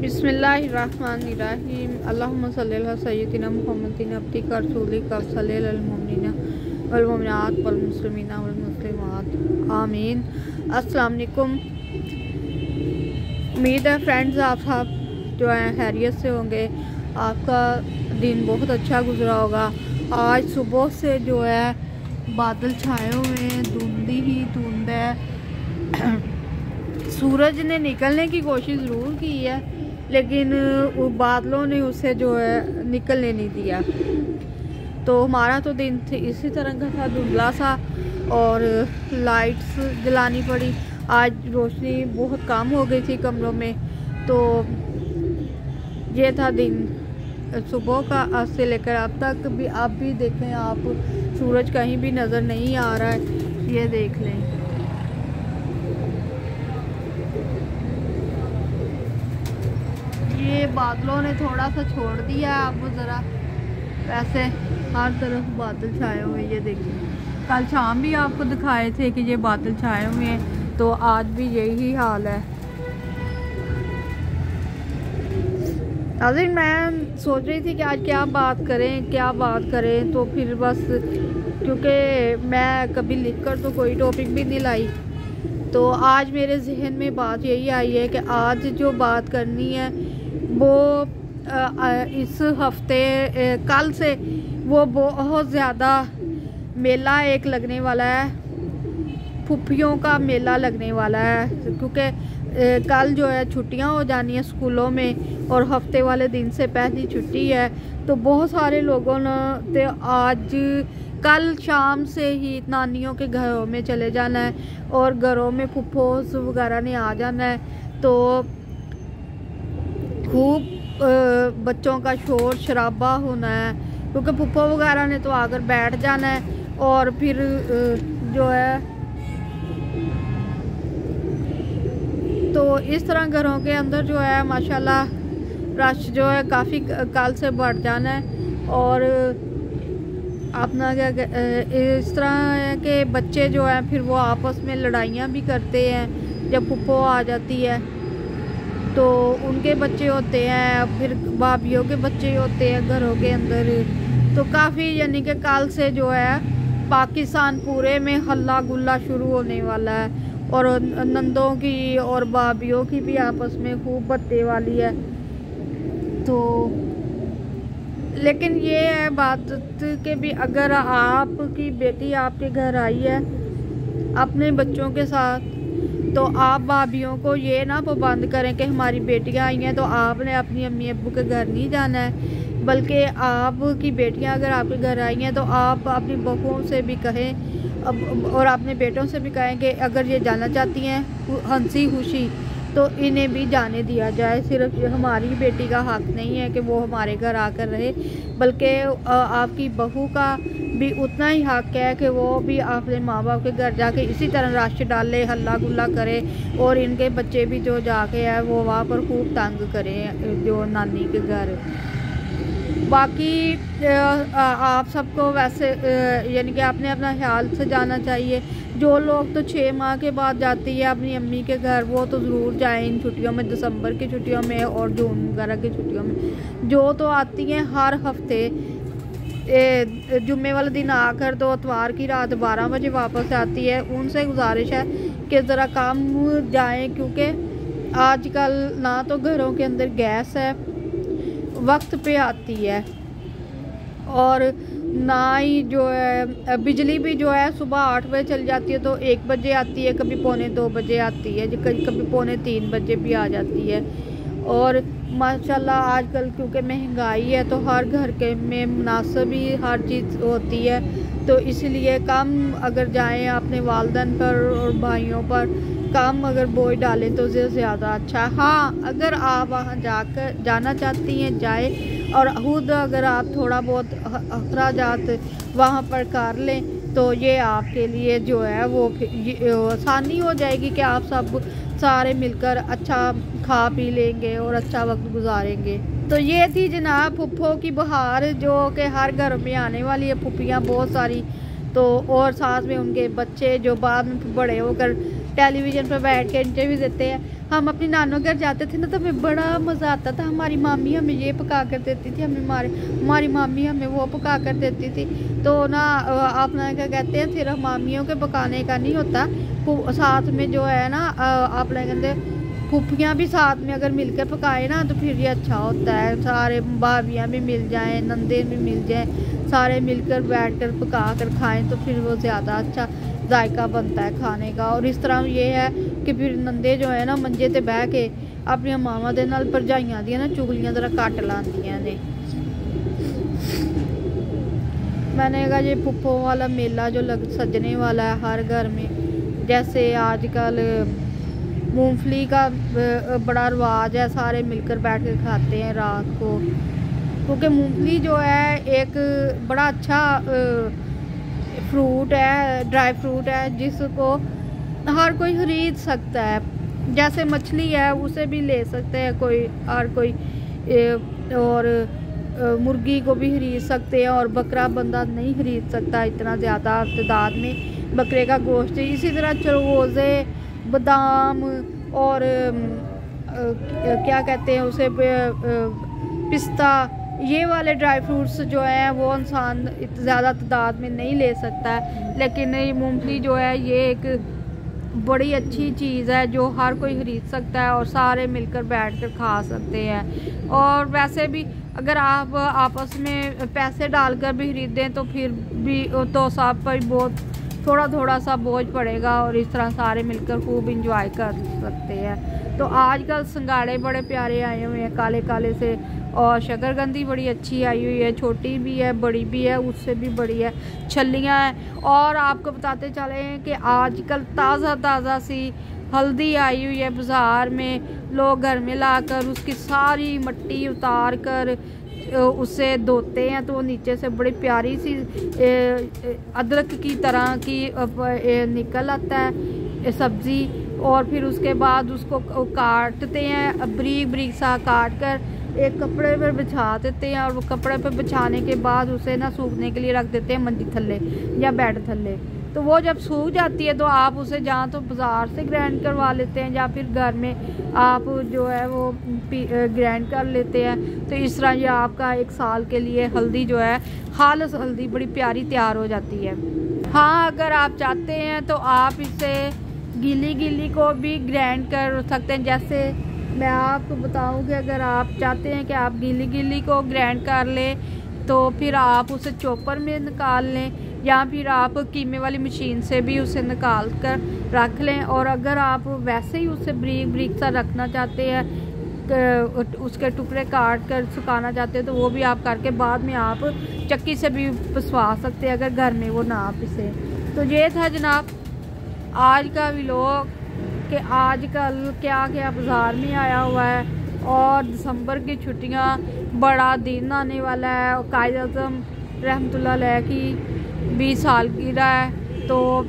बिस्मिल्लाहिर्रहमानिर्रहीम अल्लाहुम्मा सल्ली अला सय्यिदिना मुहम्मदिन अब्दिका रसूलिका सल्लल्लाहु अलैहि मुमिनीना वल मुमिनात वल मुस्लिमीना वल मुस्लिमात आमीन। अस्सलाम वालेकुम। उम्मीद है फ्रेंड्स आप सब जो है खैरियत से होंगे, आपका दिन बहुत अच्छा गुजरा होगा। आज सुबह से जो है बादल छाए हुए हैं, धुंधी ही धुंध है। सूरज ने निकलने की कोशिश ज़रूर की है, लेकिन वो बादलों ने उसे जो है निकलने नहीं दिया। तो हमारा तो दिन इसी तरह का था, धुंधला सा, और लाइट्स जलानी पड़ी। आज रोशनी बहुत कम हो गई थी कमरों में। तो ये था दिन सुबह का, आज से लेकर अब तक भी। आप भी देखें, आप सूरज कहीं भी नज़र नहीं आ रहा है, ये देख लें। ये बादलों ने थोड़ा सा छोड़ दिया अब ज़रा, वैसे हर तरफ बादल छाए हुए हैं। ये देखिए, कल शाम भी आपको दिखाए थे कि ये बादल छाए हुए हैं, तो आज भी यही हाल है। नाज़रीन, मैं सोच रही थी कि आज क्या बात करें, तो फिर बस क्योंकि मैं कभी लिखकर तो कोई टॉपिक भी नहीं लाई, तो आज मेरे जहन में बात यही आई है कि आज जो बात करनी है वो इस हफ्ते कल से वो बहुत ज़्यादा मेला एक लगने वाला है, फुफ्फियों का मेला लगने वाला है। क्योंकि कल जो है छुट्टियां हो जानी है स्कूलों में, और हफ्ते वाले दिन से पहली छुट्टी है। तो बहुत सारे लोगों ने आज कल शाम से ही नानियों के घरों में चले जाना है, और घरों में फुफ्फोस वगैरह ने आ जाना है। तो खूब बच्चों का शोर शराबा होना है, क्योंकि फुफ्फो वगैरह ने तो आकर बैठ जाना है। और फिर जो है तो इस तरह घरों के अंदर जो है माशाल्लाह रश जो है काफ़ी कल से बढ़ जाना है। और अपना क्या इस तरह है कि बच्चे जो है फिर वो आपस में लड़ाइयाँ भी करते हैं। जब फुफ्फो आ जाती है तो उनके बच्चे होते हैं, फिर भाभीयों के बच्चे होते हैं घरों के अंदर। तो काफ़ी यानी कि कल से जो है पाकिस्तान पूरे में हल्ला गुल्ला शुरू होने वाला है, और नंदों की और भाभीयों की भी आपस में खूब बत्ते वाली है। तो लेकिन ये है बात कि भी अगर आपकी बेटी आपके घर आई है अपने बच्चों के साथ, तो आप भाभीयों को ये ना पाबंद करें कि हमारी बेटियां आई हैं तो आपने अपनी अम्मी अब्बू के घर नहीं जाना है। बल्कि आपकी बेटियां अगर आपके घर आई हैं तो आप अपनी बहुओं से भी कहें और अपने बेटों से भी कहें कि अगर ये जाना चाहती हैं हंसी खुशी, तो इन्हें भी जाने दिया जाए। सिर्फ हमारी बेटी का हक नहीं है कि वो हमारे घर आकर रहे, बल्कि आपकी बहू का भी उतना ही हक है कि वो भी अपने माँ बाप के घर जाके इसी तरह रश डाले, हल्ला गुल्ला करे, और इनके बच्चे भी जो जाके है वो वहाँ पर खूब तंग करें जो नानी के घर। बाकी आप सबको वैसे यानी कि आपने अपना ख्याल से जाना चाहिए। जो लोग तो 6 माह के बाद जाती है अपनी अम्मी के घर, वो तो ज़रूर जाएं इन छुट्टियों में, दिसंबर की छुट्टियों में और जून वगैरह की छुट्टियों में। जो तो आती हैं हर हफ्ते जुम्मे वाले दिन आकर तो इतवार की रात 12 बजे वापस आती है, उनसे गुजारिश है कि ज़रा कम जाएं, क्योंकि आजकल ना तो घरों के अंदर गैस है वक्त पे आती है, और ना ही जो है बिजली भी जो है सुबह 8 बजे चल जाती है तो 1 बजे आती है, कभी पौने 2 बजे आती है, कभी पौने 3 बजे भी आ जाती है। और माशाल्लाह आजकल क्योंकि महंगाई है तो हर घर के में मुनासिब ही हर चीज़ होती है, तो इसलिए कम अगर जाएं अपने वालिदैन पर और भाइयों पर कम अगर बोझ डालें तो ज़्यादा अच्छा। हाँ, अगर आप वहाँ जाना चाहती हैं जाए, और खुद अगर आप थोड़ा बहुत अखराजात वहाँ पर कर लें तो ये आपके लिए जो है वो आसानी हो जाएगी कि आप सब सारे मिलकर अच्छा खा पी लेंगे और अच्छा वक्त गुजारेंगे। तो ये थी जनाब फुफ्फो की बहार, जो कि हर घर में आने वाली है, फुफ्फियाँ बहुत सारी। तो और साथ में उनके बच्चे जो बाद में बड़े होकर टेलीविज़न पर बैठ के इंटरव्यू देते हैं। हम अपनी नानों घर जाते थे ना तो हमें बड़ा मज़ा आता था। हमारी मामी हमें ये पका कर देती थी, हमारी मामी हमें वो पका कर देती थी। तो ना आप ना क्या कहते हैं, सिर्फ मामियों के पकाने का नहीं होता, साथ में जो है ना आप ना कहते फूफियाँ भी साथ में अगर मिलकर पकाए ना तो फिर ये अच्छा होता है। सारे भाभियाँ भी मिल जाएं, नंदे भी मिल जाएं, सारे मिलकर बैठकर पका कर खाएं तो फिर वो ज़्यादा अच्छा जायका बनता है खाने का। और इस तरह ये है कि फिर नंदे जो है ना मंजे ते बह के अपनी मामा दे नाल भरजाइयां दी ना चुगलियां जरा घट लांदियां ने। मैंने कहा ये पुप्पो वाला मेला जो सजने वाला है हर घर में, जैसे आजकल मूंगफली का बड़ा रिवाज है, सारे मिलकर बैठ कर खाते हैं रात को, क्योंकि मूंगफली जो है एक बड़ा अच्छा फ्रूट है, ड्राई फ्रूट है जिसको हर कोई खरीद सकता है। जैसे मछली है उसे भी ले सकते हैं कोई, हर कोई, और मुर्गी को भी खरीद सकते हैं, और बकरा बंदा नहीं खरीद सकता इतना ज़्यादा तादाद में बकरे का गोश्त। इसी तरह चरगोज़े, बादाम और क्या कहते हैं उसे, पिस्ता, ये वाले ड्राई फ्रूट्स जो हैं वो इंसान ज़्यादा तादाद में नहीं ले सकता है, लेकिन ये मूंगफली जो है ये एक बड़ी अच्छी चीज़ है जो हर कोई खरीद सकता है और सारे मिलकर बैठकर खा सकते हैं। और वैसे भी अगर आप आपस में पैसे डालकर भी खरीदें तो फिर भी तो सब पर बहुत थोड़ा थोड़ा सा बोझ पड़ेगा और इस तरह सारे मिलकर खूब इंजॉय कर सकते हैं। तो आजकल संगाड़े बड़े प्यारे आए हुए हैं काले काले से, और शकरकंदी बड़ी अच्छी आई हुई है, छोटी भी है बड़ी भी है, उससे भी बड़ी है, छल्लियाँ हैं। और आपको बताते चले हैं कि आजकल ताज़ा सी हल्दी आई हुई है बाज़ार में, लोग घर में लाकर उसकी सारी मिट्टी उतार कर उसे धोते हैं तो वो नीचे से बड़ी प्यारी सी अदरक की तरह की निकल आता है सब्ज़ी। और फिर उसके बाद उसको काटते हैं, बारीक बारीक सा काट कर एक कपड़े पर बिछा देते हैं, और वो कपड़े पर बिछाने के बाद उसे ना सूखने के लिए रख देते हैं मंजी थल्ले या बेड थल्ले। तो वो जब सूख जाती है तो आप उसे जहाँ तो बाज़ार से ग्राइंड करवा लेते हैं या फिर घर में आप जो है वो ग्राइंड कर लेते हैं। तो इस तरह ये आपका 1 साल के लिए हल्दी जो है खालिस हल्दी बड़ी प्यारी तैयार हो जाती है। हाँ, अगर आप चाहते हैं तो आप इसे गीली को भी ग्राइंड कर सकते हैं। जैसे मैं आपको बताऊं कि अगर आप चाहते हैं कि आप गीली को ग्राइंड कर लें तो फिर आप उसे चॉपर में निकाल लें, या फिर आप कीमे वाली मशीन से भी उसे निकाल कर रख लें। और अगर आप वैसे ही उसे बारीक सा रखना चाहते हैं, उसके टुकड़े काट कर सुखाना चाहते हैं तो वो भी आप करके बाद में आप चक्की से भी पिसवा सकते हैं अगर घर में वो ना पिसे। तो ये था जनाब आज का व्लॉग कि आजकल क्या क्या बाज़ार में आया हुआ है। और दिसंबर की छुट्टियां बड़ा दिन आने वाला है, और कायद आज़म रहमतुल्लाह अलैह की 20 सालगिरह है। तो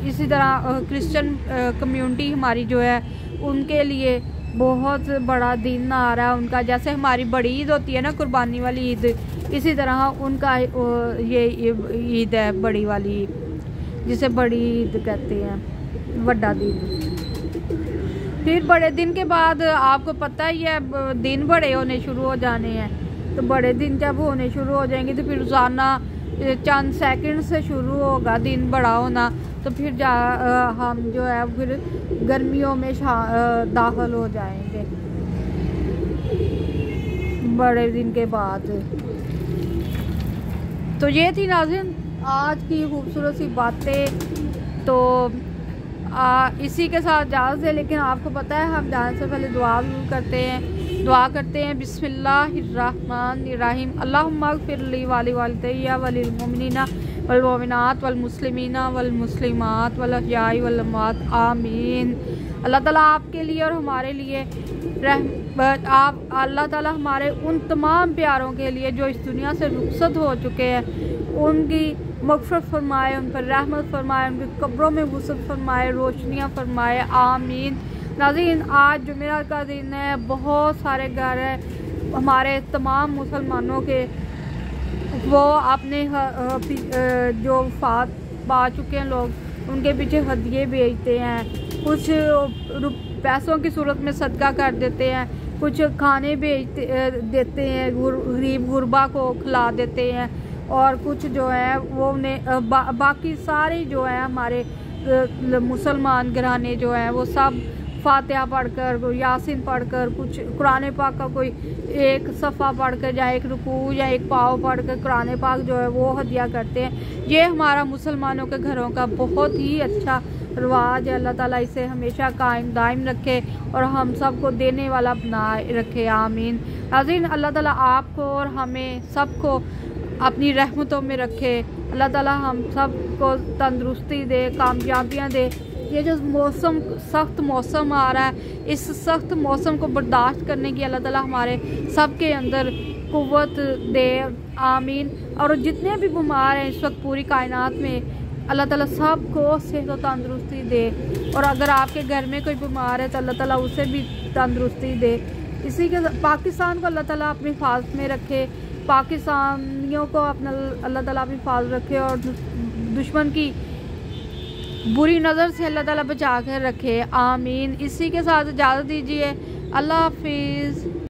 इसी तरह क्रिश्चियन कम्युनिटी हमारी जो है उनके लिए बहुत बड़ा दिन आ रहा है उनका। जैसे हमारी बड़ी ईद होती है ना, कुर्बानी वाली ईद, इसी तरह उनका ये ईद है बड़ी वाली ईद, जिसे बड़ी ईद कहते हैं, बड़ा दिन। फिर बड़े दिन के बाद आपको पता ही है दिन बड़े होने शुरू हो जाने हैं। तो बड़े दिन जब होने शुरू हो जाएंगे तो फिर रोज़ाना चंद सेकंड से शुरू होगा दिन बड़ा होना। तो फिर हम जो है फिर गर्मियों में दाखिल हो जाएंगे बड़े दिन के बाद। तो ये थी नाज़रीन आज की खूबसूरत सी बातें। तो इसी के साथ इजाज़त है, लेकिन आपको पता है हम जाने से पहले दुआ करते हैं बिस्मिल्लाहिर्रहमानिर्रहीम अल्लाहुम्मा अग़फ़िर ली वाली वालिदैया वलिल मुमिनीना वल मुमिनात वल मुस्लिमीना वल मुस्लिमात वल अहयाई वल अमवात आमीन। अल्लाह ताला आपके लिए और हमारे लिए अल्लाह ताला हमारे उन तमाम प्यारों के लिए जो इस दुनिया से रुखसत हो चुके हैं उनकी मग़फ़िरत फरमाए, उन पर रहमत फरमाए, उनकी कब्रों में वुसअत फरमाए, रोशनियाँ फरमाए, आमीन। नाज़रीन आज जुमेरात का दिन है, बहुत सारे घर है हमारे तमाम मुसलमानों के, वो अपने जो वफ़ात पा चुके हैं लोग उनके पीछे हदिये भेजते हैं। कुछ पैसों की सूरत में सदका कर देते हैं, कुछ खाने भेज देते हैं, गरीब गुरबा को खिला देते हैं, और कुछ जो है वो बाकी सारे जो है हमारे मुसलमान घराने जो है वो सब फातिहा पढ़कर, यासीन पढ़कर, कुछ कुरान पाक का कोई एक सफ़ा पढ़कर या एक रुकू या एक पाव पढ़कर कुरान पाक जो है वो हदिया करते हैं। ये हमारा मुसलमानों के घरों का बहुत ही अच्छा रिवाज है। अल्लाह ताला इसे हमेशा कायम दायम रखे और हम सबको देने वाला बनाए रखे, आमीन। नाज़रीन, अल्लाह ताला आपको और हमें सबको अपनी रहमतों में रखे। अल्लाह ताला हम सबको तंदुरुस्ती दे, कामयाबियाँ दे। ये जो मौसम, सख्त मौसम आ रहा है, इस सख्त मौसम को बर्दाश्त करने की अल्लाह ताला हमारे सबके अंदर कुव्वत दे, आमीन। और जितने भी बीमार हैं इस वक्त पूरी कायनात में, अल्लाह ताला सबको सेहत और तंदुरुस्ती दे। और अगर आपके घर में कोई बीमार है तो अल्लाह ताला उसे भी तंदुरुस्ती दे। इसी के पाकिस्तान को अल्लाह ताला अपनी हिफाजत में रखे, पाकिस्तानियों को अपना अल्लाह ताला अपनी हिफाजत रखे, और दुश्मन की बुरी नज़र से अल्लाह ताला बचा कर रखे, आमीन। इसी के साथ इजाज़त दीजिए, अल्लाह हाफिज़।